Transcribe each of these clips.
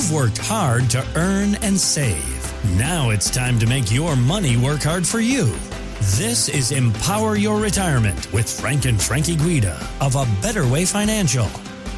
You've worked hard to earn and save. Now it's time to make your money work hard for you. This is Empower Your Retirement with Frank and Frankie Guida of A Better Way Financial.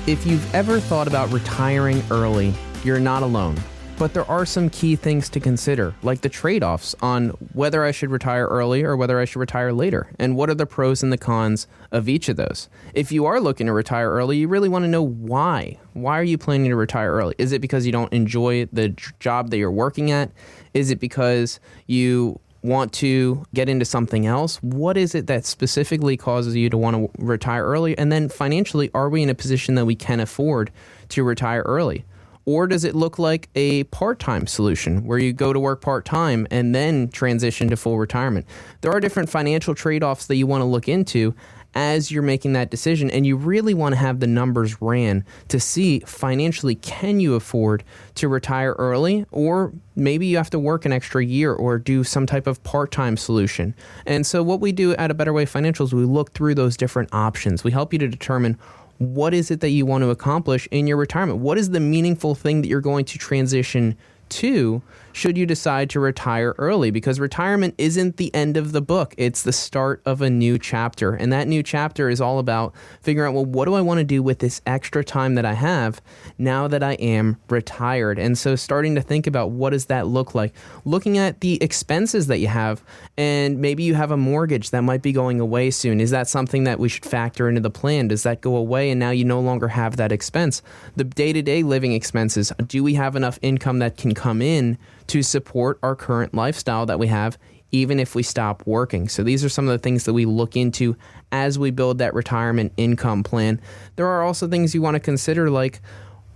If you've ever thought about retiring early, you're not alone. But there are some key things to consider, like the trade-offs on whether I should retire early or whether I should retire later, and what are the pros and the cons of each of those. If you are looking to retire early, you really want to know why. Why are you planning to retire early? Is it because you don't enjoy the job that you're working at? Is it because you want to get into something else? What is it that specifically causes you to want to retire early? And then financially, are we in a position that we can afford to retire early? Or does it look like a part-time solution where you go to work part-time and then transition to full retirement? There are different financial trade-offs that you want to look into as you're making that decision, and you really want to have the numbers ran to see financially, can you afford to retire early, or maybe you have to work an extra year or do some type of part-time solution. And so what we do at A Better Way Financial is we look through those different options. We help you to determine what is it that you want to accomplish in your retirement? What is the meaningful thing that you're going to transition to should you decide to retire early? Because retirement isn't the end of the book. It's the start of a new chapter. And that new chapter is all about figuring out, well, what do I want to do with this extra time that I have now that I am retired? And so starting to think about what does that look like? Looking at the expenses that you have, and maybe you have a mortgage that might be going away soon. Is that something that we should factor into the plan? Does that go away and now you no longer have that expense? The day-to-day living expenses, do we have enough income that can come in to support our current lifestyle that we have, even if we stop working? So these are some of the things that we look into as we build that retirement income plan. There are also things you want to consider, like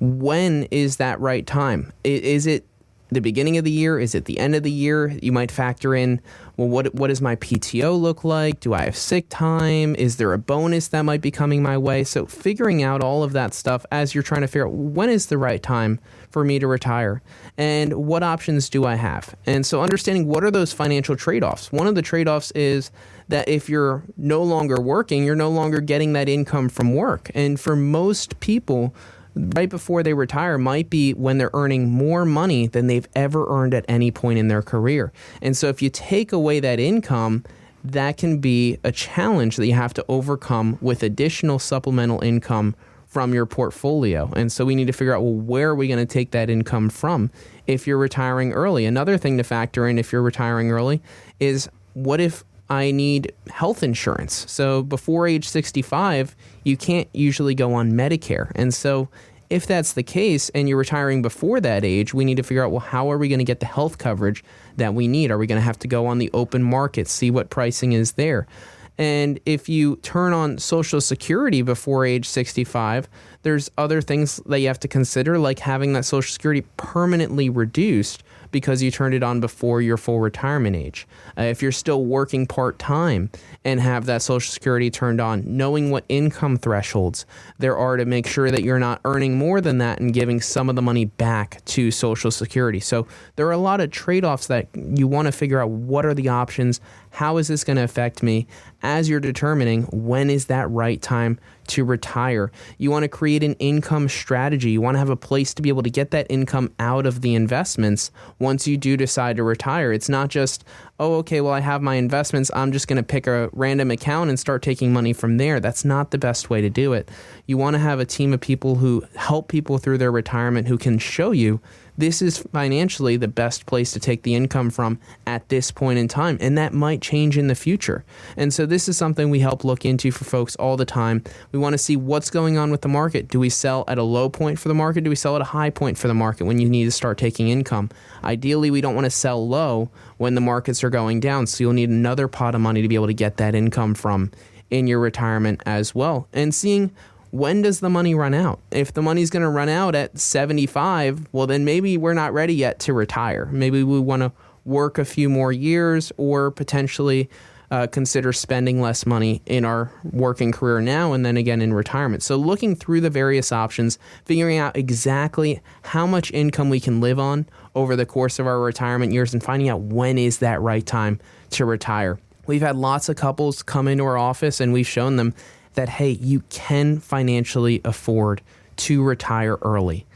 when is that right time? Is it the beginning of the year? Is it the end of the year? You might factor in, well, what does my PTO look like? Do I have sick time? Is there a bonus that might be coming my way? So figuring out all of that stuff as you're trying to figure out when is the right time for me to retire and what options do I have? And so understanding what are those financial trade-offs. One of the trade-offs is that if you're no longer working, you're no longer getting that income from work. And for most people, right before they retire might be when they're earning more money than they've ever earned at any point in their career. And so if you take away that income, that can be a challenge that you have to overcome with additional supplemental income from your portfolio. And so we need to figure out, well, where are we going to take that income from if you're retiring early? Another thing to factor in if you're retiring early is, what if I need health insurance? So before age 65, you can't usually go on Medicare. And so if that's the case and you're retiring before that age, we need to figure out, well, how are we going to get the health coverage that we need? Are we going to have to go on the open market, see what pricing is there? And if you turn on Social Security before age 65, there's other things that you have to consider, like having that Social Security permanently reduced because you turned it on before your full retirement age. If you're still working part-time and have that Social Security turned on, knowing what income thresholds there are to make sure that you're not earning more than that and giving some of the money back to Social Security. So there are a lot of trade-offs that you want to figure out, what are the options, how is this going to affect me as you're determining when is that right time to retire. You want to create an income strategy. You want to have a place to be able to get that income out of the investments once you do decide to retire. It's not just, oh, okay, well, I have my investments, I'm just going to pick a random account and start taking money from there. That's not the best way to do it. You want to have a team of people who help people through their retirement, who can show you this is financially the best place to take the income from at this point in time, and that might change in the future. And so this is something we help look into for folks all the time. We want to see what's going on with the market. Do we sell at a low point for the market? Do we sell at a high point for the market when you need to start taking income? Ideally, we don't want to sell low when the markets are going down, so you'll need another pot of money to be able to get that income from in your retirement as well. And seeing, when does the money run out? If the money's going to run out at 75, well, then maybe we're not ready yet to retire. Maybe we want to work a few more years, or potentially consider spending less money in our working career now and then again in retirement. So looking through the various options, figuring out exactly how much income we can live on over the course of our retirement years, and finding out when is that right time to retire. We've had lots of couples come into our office and we've shown them that, hey, you can financially afford to retire early.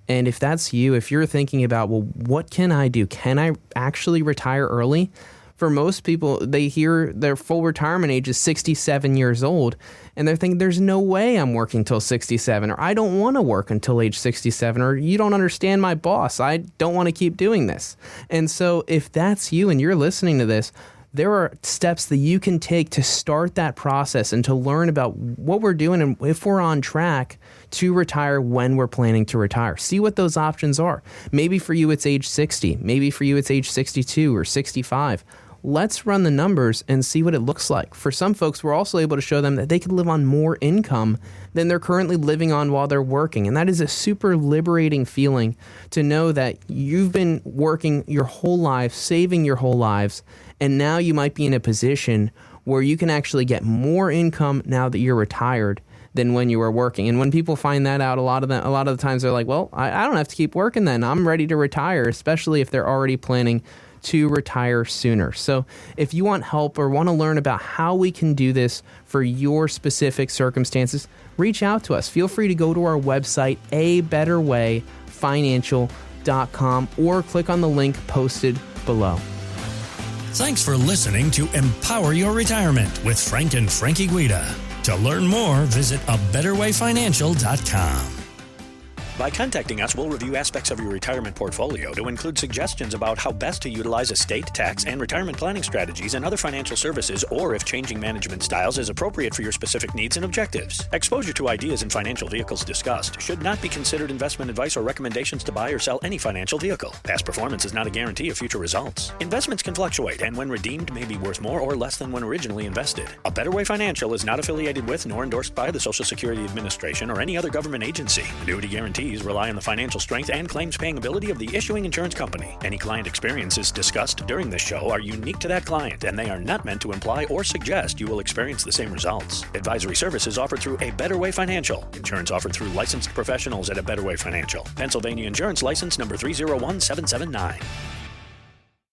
And if that's you, if you're thinking about, well, what can I do? Can I actually retire early? For most people, they hear their full retirement age is 67 years old, and they're thinking, there's no way I'm working till 67, or I don't want to work until age 67, or you don't understand my boss. I don't want to keep doing this. And so if that's you and you're listening to this, there are steps that you can take to start that process and to learn about what we're doing and if we're on track to retire when we're planning to retire. See what those options are. Maybe for you it's age 60. Maybe for you it's age 62 or 65. Let's run the numbers and see what it looks like. For some folks, we're also able to show them that they could live on more income than they're currently living on while they're working. And that is a super liberating feeling to know that you've been working your whole life, saving your whole lives, and now you might be in a position where you can actually get more income now that you're retired than when you were working. And when people find that out, a lot of the times they're like, well, I don't have to keep working then. I'm ready to retire, especially if they're already planning to retire sooner. So if you want help or want to learn about how we can do this for your specific circumstances, reach out to us. Feel free to go to our website, abetterwayfinancial.com, or click on the link posted below. Thanks for listening to Empower Your Retirement with Frank and Frankie Guida. To learn more, visit abetterwayfinancial.com. By contacting us, we'll review aspects of your retirement portfolio to include suggestions about how best to utilize estate, tax, and retirement planning strategies and other financial services, or if changing management styles is appropriate for your specific needs and objectives. Exposure to ideas and financial vehicles discussed should not be considered investment advice or recommendations to buy or sell any financial vehicle. Past performance is not a guarantee of future results. Investments can fluctuate, and when redeemed may be worth more or less than when originally invested. A Better Way Financial is not affiliated with nor endorsed by the Social Security Administration or any other government agency. Annuity guarantees rely on the financial strength and claims paying ability of the issuing insurance company. Any client experiences discussed during this show are unique to that client, and they are not meant to imply or suggest you will experience the same results. Advisory services offered through A Better Way Financial. Insurance offered through licensed professionals at A Better Way Financial. Pennsylvania Insurance License number 301779.